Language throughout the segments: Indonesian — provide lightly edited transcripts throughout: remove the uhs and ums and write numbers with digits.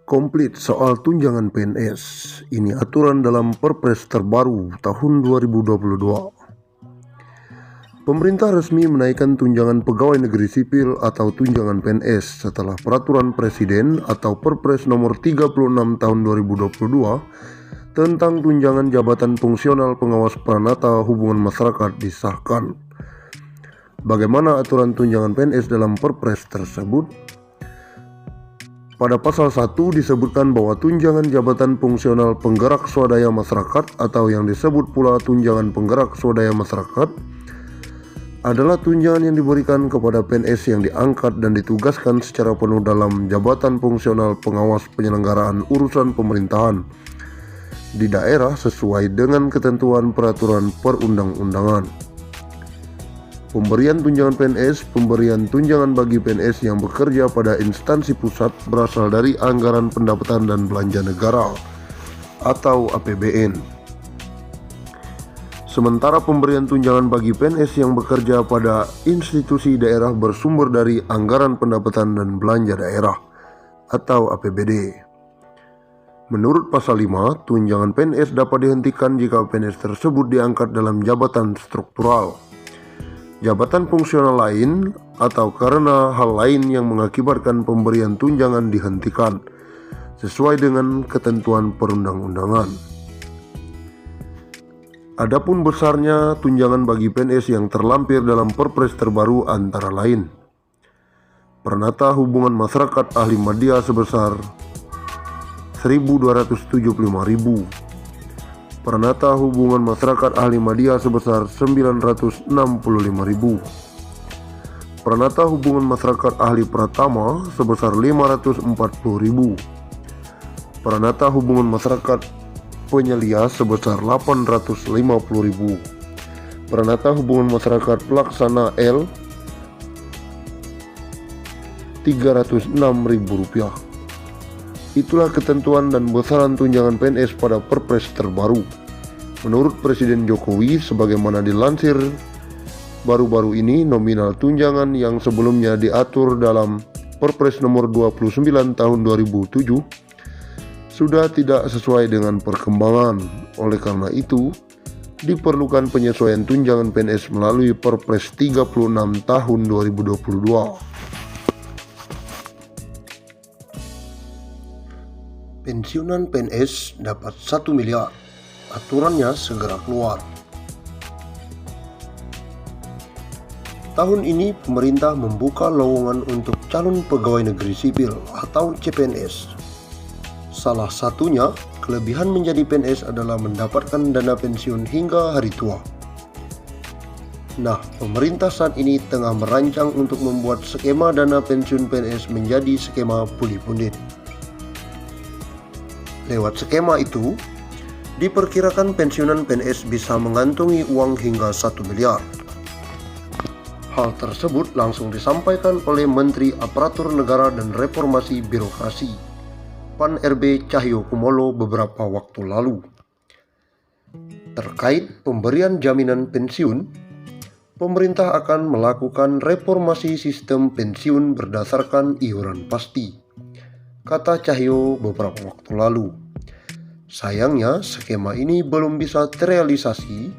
Komplit soal tunjangan PNS. Ini aturan dalam Perpres terbaru tahun 2022. Pemerintah resmi menaikkan tunjangan pegawai negeri sipil atau tunjangan PNS setelah peraturan Presiden atau Perpres nomor 36 tahun 2022 tentang tunjangan jabatan fungsional pengawas peranata hubungan masyarakat disahkan. Bagaimana aturan tunjangan PNS dalam Perpres tersebut? Pada pasal 1 disebutkan bahwa tunjangan jabatan fungsional penggerak swadaya masyarakat atau yang disebut pula tunjangan penggerak swadaya masyarakat adalah tunjangan yang diberikan kepada PNS yang diangkat dan ditugaskan secara penuh dalam jabatan fungsional pengawas penyelenggaraan urusan pemerintahan di daerah sesuai dengan ketentuan peraturan perundang-undangan. Pemberian tunjangan bagi PNS yang bekerja pada instansi pusat berasal dari anggaran pendapatan dan belanja negara atau APBN. Sementara pemberian tunjangan bagi PNS yang bekerja pada institusi daerah bersumber dari anggaran pendapatan dan belanja daerah atau APBD. Menurut pasal 5, tunjangan PNS dapat dihentikan jika PNS tersebut diangkat dalam jabatan struktural, jabatan fungsional lain, atau karena hal lain yang mengakibatkan pemberian tunjangan dihentikan sesuai dengan ketentuan perundang-undangan. Adapun besarnya tunjangan bagi PNS yang terlampir dalam Perpres terbaru antara lain: Peranata Hubungan Masyarakat Ahli Madya sebesar Rp1.275.000, Peranata Hubungan Masyarakat Ahli Madya sebesar Rp965.000, Peranata Hubungan Masyarakat Ahli Pratama sebesar Rp540.000, Peranata Hubungan Masyarakat Penyelia sebesar Rp850.000, Peranata Hubungan Masyarakat Pelaksana L Rp306.000. Itulah ketentuan dan besaran tunjangan PNS pada Perpres terbaru. Menurut Presiden Jokowi, sebagaimana dilansir baru-baru ini, nominal tunjangan yang sebelumnya diatur dalam Perpres nomor 29 tahun 2007 sudah tidak sesuai dengan perkembangan. Oleh karena itu, diperlukan penyesuaian tunjangan PNS melalui Perpres 36 tahun 2022. Pensiunan PNS dapat 1 miliar. Aturannya segera keluar. Tahun ini pemerintah membuka lowongan untuk calon pegawai negeri sipil atau CPNS. Salah satunya, kelebihan menjadi PNS adalah mendapatkan dana pensiun hingga hari tua. Nah, pemerintah saat ini tengah merancang untuk membuat skema dana pensiun PNS menjadi skema puli-pundit. Lewat skema itu, diperkirakan pensiunan PNS bisa mengantongi uang hingga 1 miliar. Hal tersebut langsung disampaikan oleh Menteri Aparatur Negara dan Reformasi Birokrasi PAN RB Cahyokumolo beberapa waktu lalu. Terkait pemberian jaminan pensiun, pemerintah akan melakukan reformasi sistem pensiun berdasarkan iuran pasti, kata Cahyo beberapa waktu lalu. Sayangnya, skema ini belum bisa terrealisasi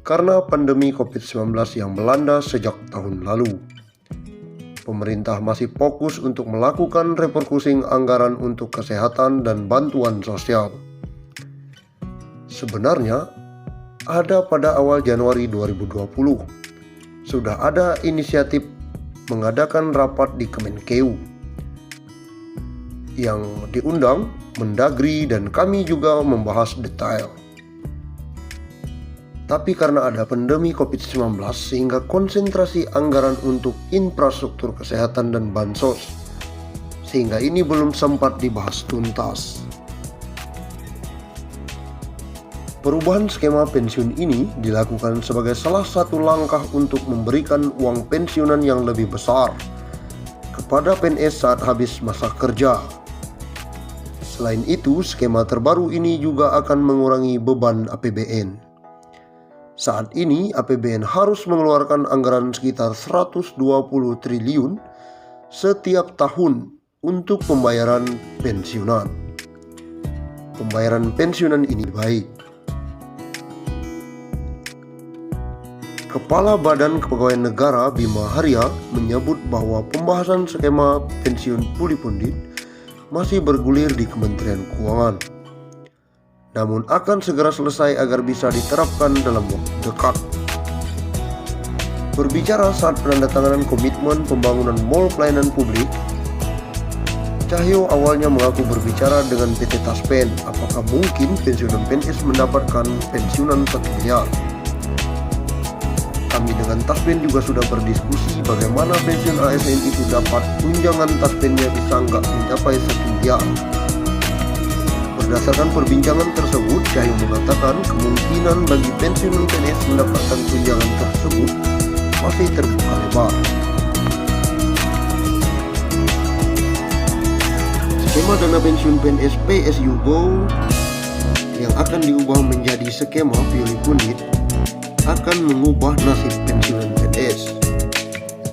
karena pandemi COVID-19 yang melanda sejak tahun lalu. Pemerintah masih fokus untuk melakukan refocusing anggaran untuk kesehatan dan bantuan sosial. Sebenarnya, ada pada awal Januari 2020, sudah ada inisiatif mengadakan rapat di Kemenkeu yang diundang Mendagri dan kami juga membahas detail. Tapi karena ada pandemi COVID-19 sehingga konsentrasi anggaran untuk infrastruktur kesehatan dan bansos, sehingga ini belum sempat dibahas tuntas. Perubahan skema pensiun ini dilakukan sebagai salah satu langkah untuk memberikan uang pensiunan yang lebih besar kepada PNS saat habis masa kerja. Selain itu, skema terbaru ini juga akan mengurangi beban APBN. Saat ini, APBN harus mengeluarkan anggaran sekitar 120 triliun setiap tahun untuk pembayaran pensiunan. Pembayaran pensiunan ini baik. Kepala Badan Kepegawaian Negara Bima Arya menyebut bahwa pembahasan skema pensiun puli pundit masih bergulir di Kementerian Keuangan, namun akan segera selesai agar bisa diterapkan dalam waktu dekat. Berbicara saat penandatanganan komitmen pembangunan Mall Pelayanan Publik, Cahyo awalnya mengaku berbicara dengan PT Taspen apakah mungkin pensiunan PNS mendapatkan pensiunan 1 miliar. Kami dengan Taspen juga sudah berdiskusi bagaimana pensiun ASN itu dapat tunjangan Taspennya bisa nggak mencapai 1 miliar. Berdasarkan perbincangan tersebut, Cahyo mengatakan kemungkinan bagi pensiunan PNS mendapatkan tunjangan tersebut masih terbuka lebar. Skema dana pensiun PNS PSU Go yang akan diubah menjadi skema puli pundit akan mengubah nasib pensiunan PNS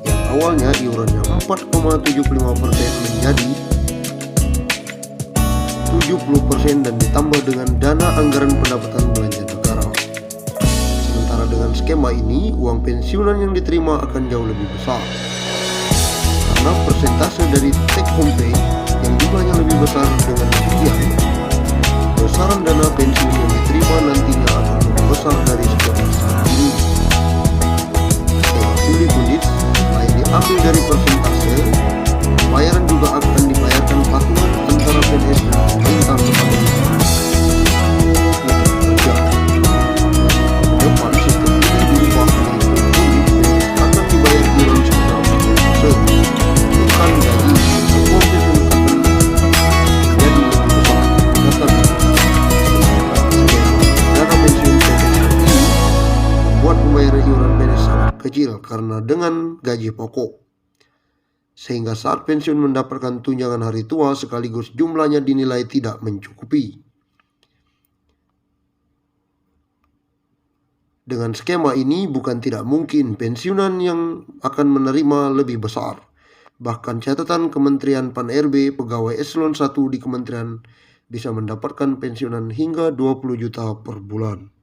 yang awalnya iurannya 4,75% menjadi 70% dan ditambah dengan dana anggaran pendapatan belanja negara. Sementara dengan skema ini, uang pensiunan yang diterima akan jauh lebih besar karena persentase dari take home pay yang jumlahnya lebih besar. Dengan demikian, besaran dana pensiun yang diterima nantinya akan lebih besar dari seperti saat ini. Skema puli pundit selain diambil dari persentase, pembayaran juga akan dibayarkan patungan antara PNS dan pemerintah kepada kerja. Depan sistem ini dirubah menjadi puli pundit akan dibayar iuran sekitar 10%, bukan gaji. Uang pensiun akan jadi lebih besar. Tetapi dana pensiun PNS ini membuat pembayaran iuran PNS sangat kecil karena dengan gaji pokok, sehingga saat pensiun mendapatkan tunjangan hari tua sekaligus jumlahnya dinilai tidak mencukupi. Dengan skema ini bukan tidak mungkin pensiunan yang akan menerima lebih besar. Bahkan catatan Kementerian Pan-RB pegawai eselon 1 di kementerian bisa mendapatkan pensiunan hingga 20 juta per bulan.